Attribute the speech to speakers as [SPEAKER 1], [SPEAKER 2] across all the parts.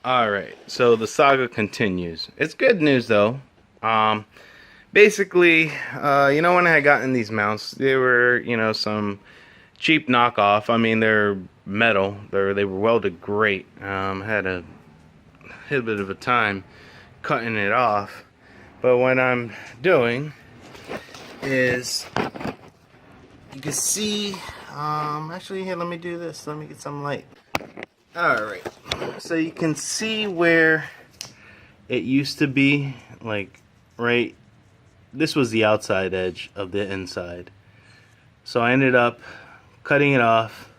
[SPEAKER 1] Alright, so the saga continues. It's good news though. Um, Basically, when I had gotten these mounts, they were, some cheap knockoff. I mean, they're metal. They were welded great. Had a bit of a time cutting it off. But what I'm doing is, you can see, actually here, let me do this. Let me get some light. Alright, so you can see where it used to be, like, right, this was the outside edge of the inside. So I ended up cutting it off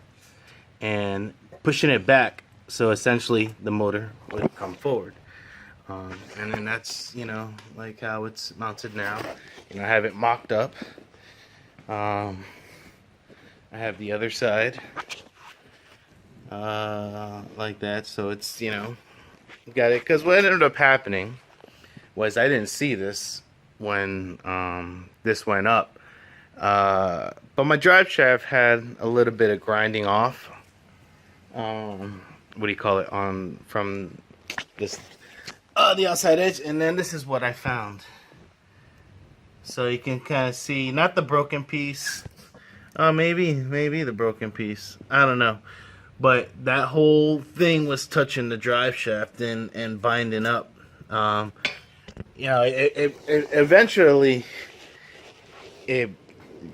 [SPEAKER 1] and pushing it back, so essentially the motor would come forward. And then that's, like how it's mounted now. I have it mocked up. I have the other side like that, so it's, got it. Because what ended up happening was I didn't see this when this went up, but my drive shaft had a little bit of grinding off. What do you call it, on from this the outside edge, and then this is what I found. So you can kind of see, not the broken piece, maybe the broken piece, I don't know, but that whole thing was touching the drive shaft and binding up. It eventually it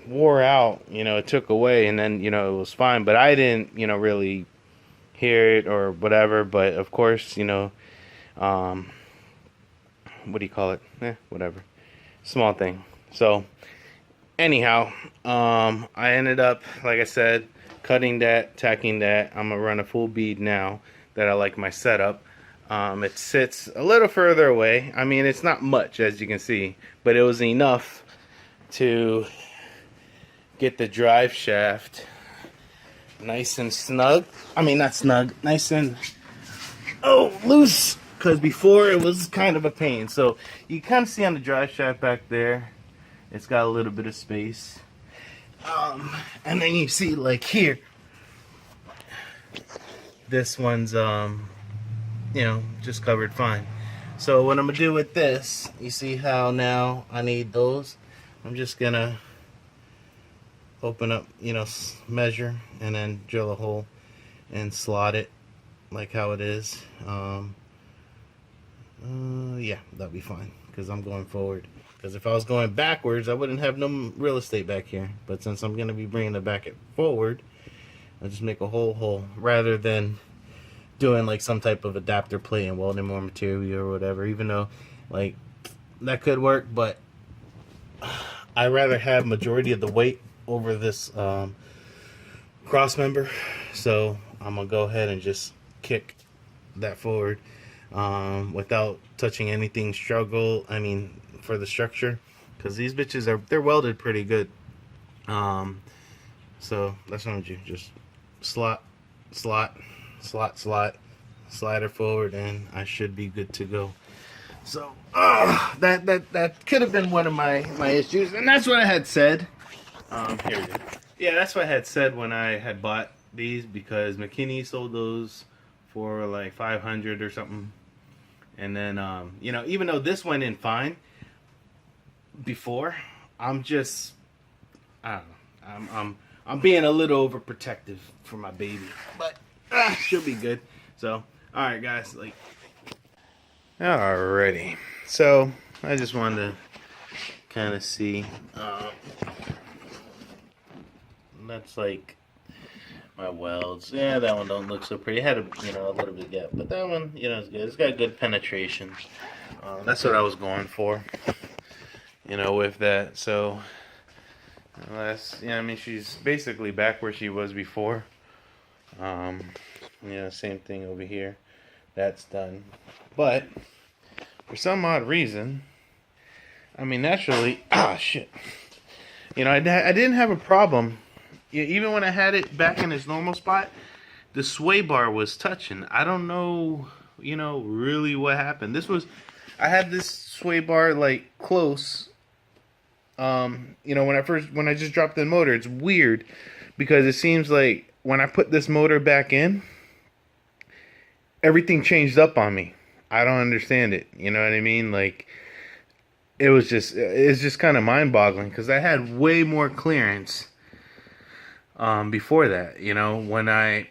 [SPEAKER 1] wore out, it took away, and then, it was fine, but I didn't, really hear it or whatever. But of course, what do you call it? Whatever. Small thing. So anyhow, I ended up, like I said, cutting that, tacking that. I'm gonna run a full bead now that I like my setup. It sits a little further away. I mean, it's not much, as you can see, but it was enough to get the drive shaft nice and snug. I mean, not snug, nice and loose, because before it was kind of a pain. So you kind of see on the drive shaft back there, it's got a little bit of space. And then you see, like here, this one's just covered fine. So what I'm gonna do with this, you see how now I need those? I'm just gonna open up, measure, and then drill a hole and slot it like how it is. Yeah, that'll be fine, because I'm going forward. Because if I was going backwards, I wouldn't have no real estate back here. But since I'm gonna be bringing it back forward, I'll just make a whole hole rather than doing like some type of adapter plate and welding more material or whatever. Even though, like, that could work, but I rather have majority of the weight over this cross member. So I'm gonna go ahead and just kick that forward without touching anything for the structure, because these bitches they're welded pretty good. So that's what I'm gonna do. Just slot, slide it forward, and I should be good to go. So that could have been one of my issues, and that's what I had said. Here we go. Yeah, that's what I had said when I had bought these, because McKinney sold those for like 500 or something. And then even though this went in fine before, I don't know, I'm being a little overprotective for my baby, but she'll be good. So alright guys, alrighty, so I just wanted to kind of see, that's like my welds. Yeah, that one don't look so pretty. It had a little bit of gap, but that one, is good. It's got good penetration. That's what I was going for, with that. So she's basically back where she was before. Same thing over here. That's done. But for some odd reason, naturally, shit. I didn't have a problem. Even when I had it back in its normal spot, the sway bar was touching. I don't know, really what happened. I had this sway bar like close. When I just dropped the motor, it's weird because it seems like when I put this motor back in, everything changed up on me. I don't understand it. You know what I mean? Like, it's just kind of mind-boggling because I had way more clearance before that. You know,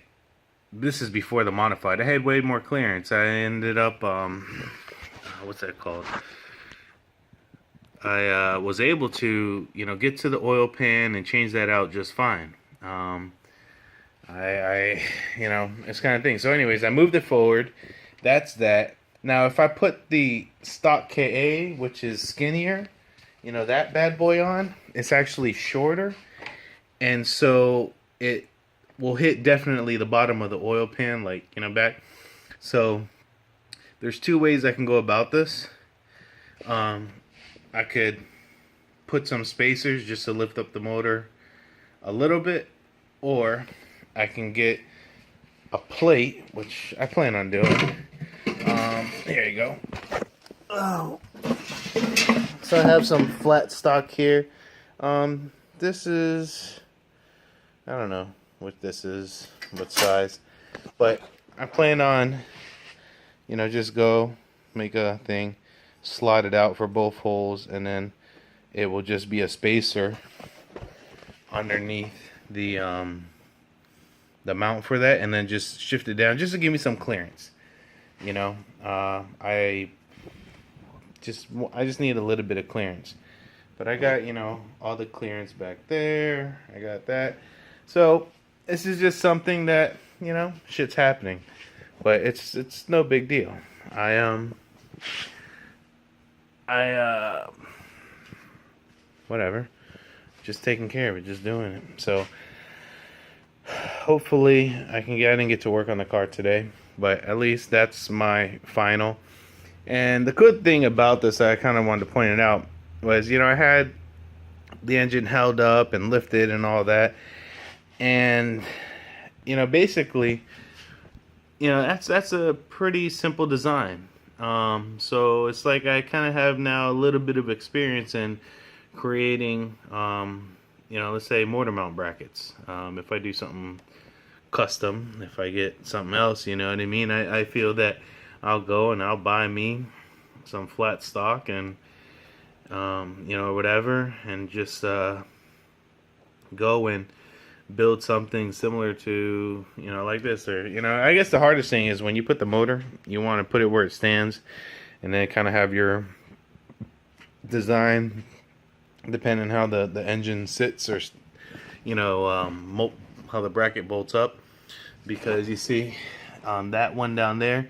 [SPEAKER 1] this is before the modified. I had way more clearance. I ended up what's that called? I was able to, you know, get to the oil pan and change that out just fine. You know, it's kind of thing. So, anyways, I moved it forward. That's that. Now, if I put the stock KA, which is skinnier, you know, that bad boy on, it's actually shorter, and so it will hit definitely the bottom of the oil pan, like, you know, back. So there's two ways I can go about this. I could put some spacers just to lift up the motor a little bit, or I can get a plate, which I plan on doing. Here you go. Oh, so I have some flat stock here. This is, I don't know what this is, what size, but I plan on, you know, just go make a thing, slide it out for both holes, and then it will just be a spacer underneath the mount for that, and then just shift it down just to give me some clearance. You know, I just need a little bit of clearance, but I got, you know, all the clearance back there. I got that. So this is just something that, you know, shit's happening, but it's no big deal. Whatever, just taking care of it, just doing it. So hopefully I didn't get to work on the car today, but at least that's my final. And the good thing about this, I kind of wanted to point it out, was, you know, I had the engine held up and lifted and all that, and, you know, basically, you know, that's a pretty simple design. So it's like I kind of have now a little bit of experience in creating, you know, let's say motor mount brackets. If I do something custom, if I get something else, you know what I mean, I feel that I'll go and I'll buy me some flat stock and, you know, whatever, and just go and build something similar to, you know, like this. Or, you know, I guess the hardest thing is when you put the motor, you want to put it where it stands, and then kind of have your design depending how the engine sits, or, you know, how the bracket bolts up. Because you see, that one down there,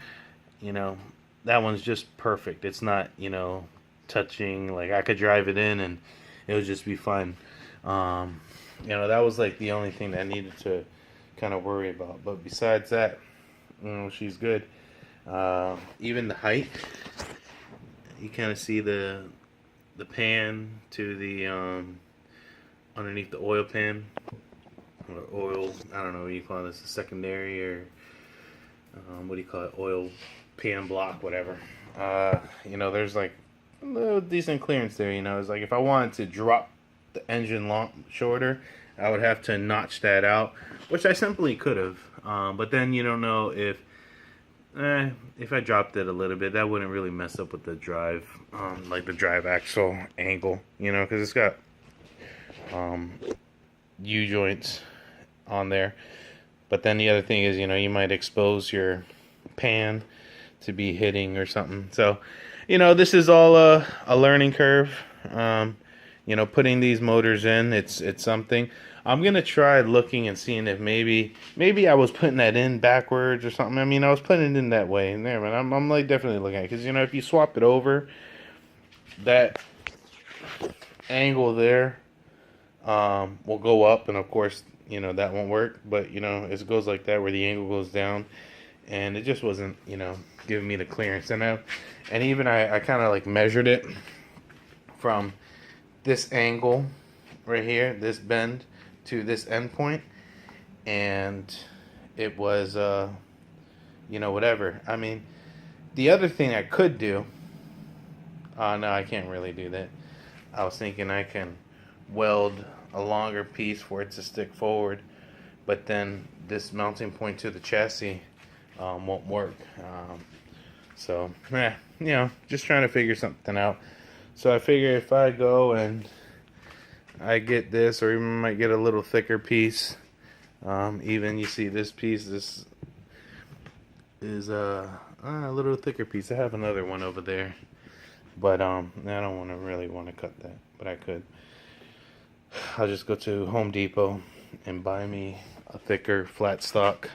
[SPEAKER 1] you know, that one's just perfect. It's not, you know, touching. Like, I could drive it in and it would just be fine. You know, that was like the only thing that I needed to kind of worry about. But besides that, you know, she's good. Even the height, you kind of see the pan to the underneath the oil pan, or oil, I don't know what you call this, a secondary, or what do you call it, oil pan block, whatever. You know, there's like a little decent clearance there. You know, it's like if I wanted to drop the engine shorter, I would have to notch that out, which I simply could have. But then you don't know if I dropped it a little bit, that wouldn't really mess up with the drive, like the drive axle angle, you know, because it's got U-joints on there. But then the other thing is, you know, you might expose your pan to be hitting or something. So, you know, this is all a learning curve. You know, putting these motors in, it's something. I'm gonna try looking and seeing if maybe I was putting that in backwards or something. I mean, I was putting it in that way in there, but I'm like definitely looking at it, because, you know, if you swap it over, that angle there will go up, and of course, you know, that won't work. But, you know, it goes like that, where the angle goes down, and it just wasn't, you know, giving me the clearance. And even I kind of like measured it from this angle right here, this bend, to this end point, and it was you know, whatever. I mean, the other thing I could do, no, I can't really do that. I was thinking I can weld a longer piece for it to stick forward, but then this mounting point to the chassis, won't work. So, you know, just trying to figure something out. So I figure if I go and I get this, or even might get a little thicker piece. Even you see this piece, this is a little thicker piece. I have another one over there, but I don't really want to cut that, but I could. I'll just go to Home Depot and buy me a thicker flat stock.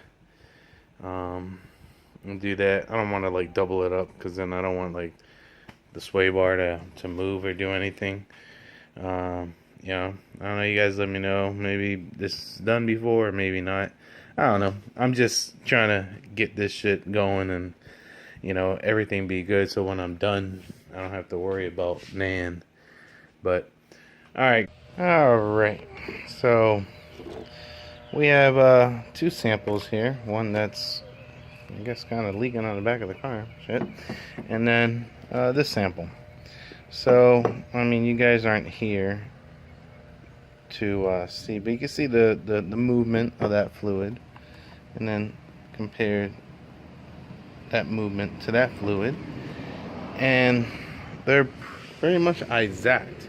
[SPEAKER 1] And do that. I don't want to like double it up, because then I don't want like the sway bar to move or do anything. You know, I don't know, you guys let me know. Maybe this is done before, or maybe not. I don't know. I'm just trying to get this shit going, and you know, everything be good, so when I'm done I don't have to worry about NAND. But alright, so we have two samples here. One that's, I guess, kind of leaking on the back of the car, shit. And then this sample. So, I mean, you guys aren't here to see, but you can see the movement of that fluid, and then compare that movement to that fluid, and they're very much exact.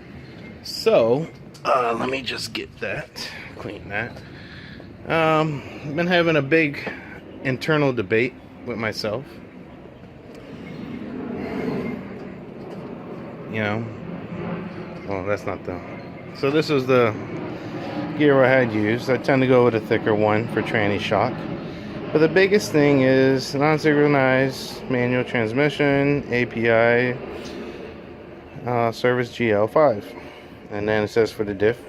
[SPEAKER 1] So, let me just get that, clean that. I've been having a big internal debate with myself. You know, well, that's not the. So this is the gear I had used. I tend to go with a thicker one for tranny shock. But the biggest thing is non-synchronized manual transmission, API, service GL5. And then it says for the diff,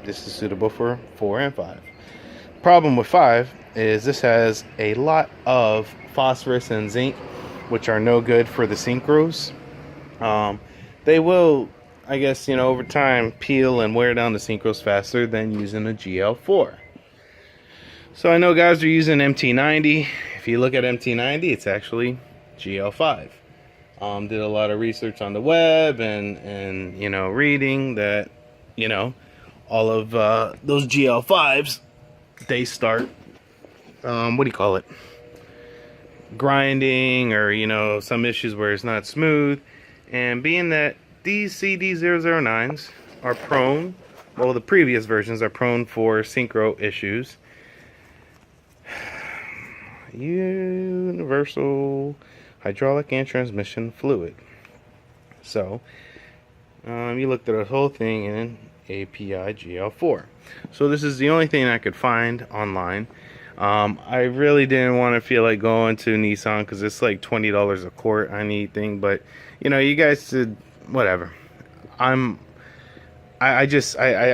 [SPEAKER 1] this is suitable for 4 and 5. Problem with 5 is this has a lot of phosphorus and zinc, which are no good for the synchros. They will, I guess, you know, over time peel and wear down the synchros faster than using a GL4. So I know guys are using MT90. If you look at MT90, it's actually GL5. Did a lot of research on the web and you know, reading that, you know, all of those GL5s, they start, what do you call it, grinding, or you know, some issues where it's not smooth. And being that these CD009s are prone, well, the previous versions are prone for synchro issues. Universal hydraulic and transmission fluid. So you looked at the whole thing in API GL4. So this is the only thing I could find online. I really didn't want to feel like going to Nissan, because it's like $20 a quart on anything. But you know, you guys said whatever. I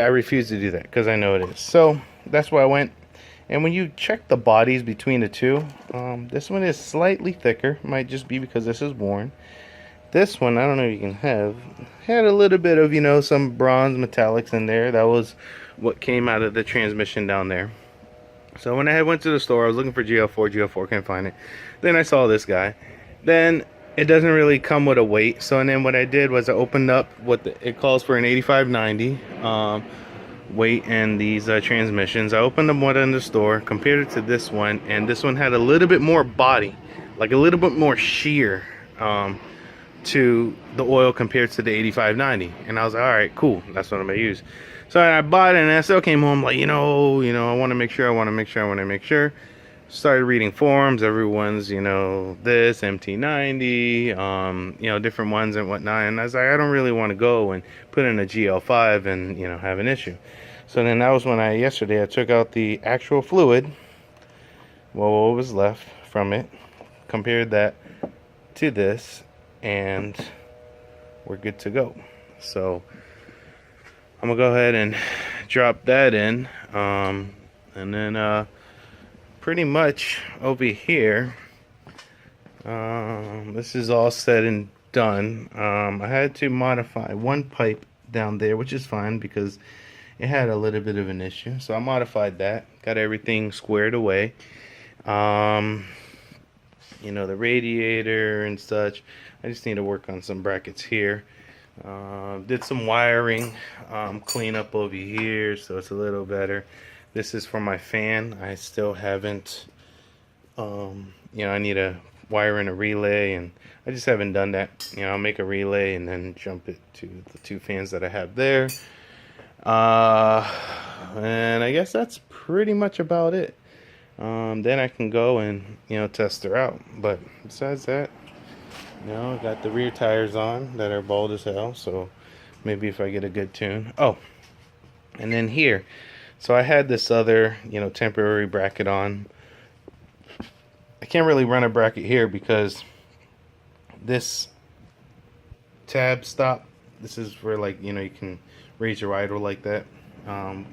[SPEAKER 1] refuse to do that, because I know it is. So that's why I went. And when you check the bodies between the two, this one is slightly thicker. Might just be because this is worn. This one, I don't know if you can have, had a little bit of, you know, some bronze metallics in there. That was what came out of the transmission down there. So when I went to the store, I was looking for GL4, couldn't find it. Then I saw this guy. Then it doesn't really come with a weight. So and then what I did was I opened up what it calls for an 8590 weight and these transmissions. I opened them one in the store, compared it to this one, and this one had a little bit more body, like a little bit more shear to the oil compared to the 8590. And I was like, all right, cool, that's what I'm gonna use. So I bought it, and I still came home like, you know, I want to make sure. Started reading forums. Everyone's, you know, this MT90, you know, different ones and whatnot. And I was like, I don't really want to go and put in a GL5 and, you know, have an issue. So then that was when yesterday I took out the actual fluid, well, what was left from it, compared that to this, and we're good to go. So I'm gonna go ahead and drop that in, and then pretty much over here, this is all said and done. I had to modify one pipe down there, which is fine because it had a little bit of an issue. So I modified that, got everything squared away. You know, the radiator and such. I just need to work on some brackets here. Did some wiring cleanup over here, so it's a little better. This is for my fan. I still haven't You know, I need to wire in a relay, and I just haven't done that. You know, I'll make a relay and then jump it to the 2 fans that I have there. And I guess that's pretty much about it. Then I can go and, you know, test her out. But besides that, you know, I got the rear tires on that are bald as hell, so maybe if I get a good tune. Oh, and then here, so I had this other, you know, temporary bracket on. I can't really run a bracket here because this tab stop, this is for, like, you know, you can raise your idle like that,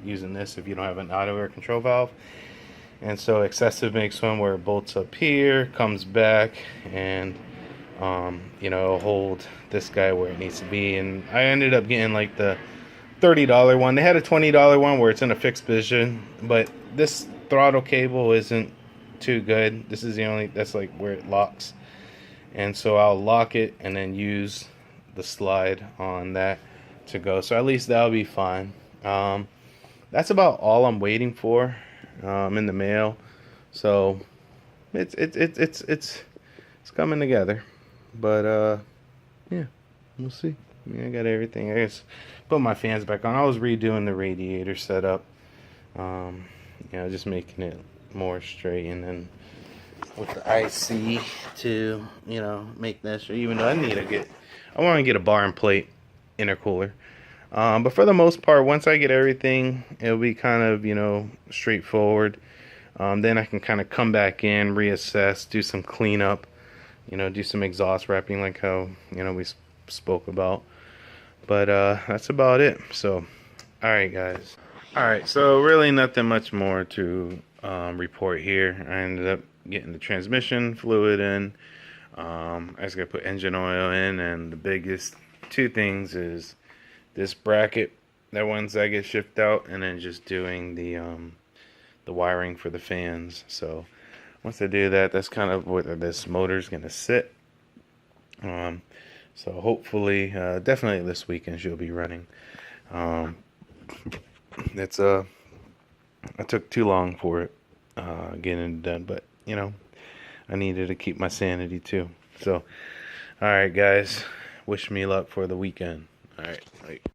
[SPEAKER 1] using this if you don't have an auto air control valve. And so excessive makes one where it bolts up here, comes back, and you know, it'll hold this guy where it needs to be. And I ended up getting like the $30 one. They had a $20 one where it's in a fixed position, but this throttle cable isn't too good. This is the only, that's like where it locks. And so I'll lock it and then use the slide on that to go. So at least that'll be fine. That's about all I'm waiting for in the mail. So it's coming together. But yeah, we'll see. I mean, I got everything. I just put my fans back on. I was redoing the radiator setup. You know, just making it more straight, and then with the IC to, you know, make that sure. Even though I want to get a bar and plate intercooler. But for the most part, once I get everything, it'll be kind of, you know, straightforward. Then I can kind of come back in, reassess, do some cleanup, you know, do some exhaust wrapping like how, you know, we spoke about. But that's about it. So, alright guys. Alright, so really nothing much more to report here. I ended up getting the transmission fluid in. I just gotta put engine oil in, and the biggest 2 things is this bracket that once I get shipped out, and then just doing the wiring for the fans. So once I do that, that's kind of where this motor's gonna sit. So hopefully, definitely this weekend she'll be running. It's I took too long for it getting it done, but you know, I needed to keep my sanity too. So, all right, guys, wish me luck for the weekend. All right.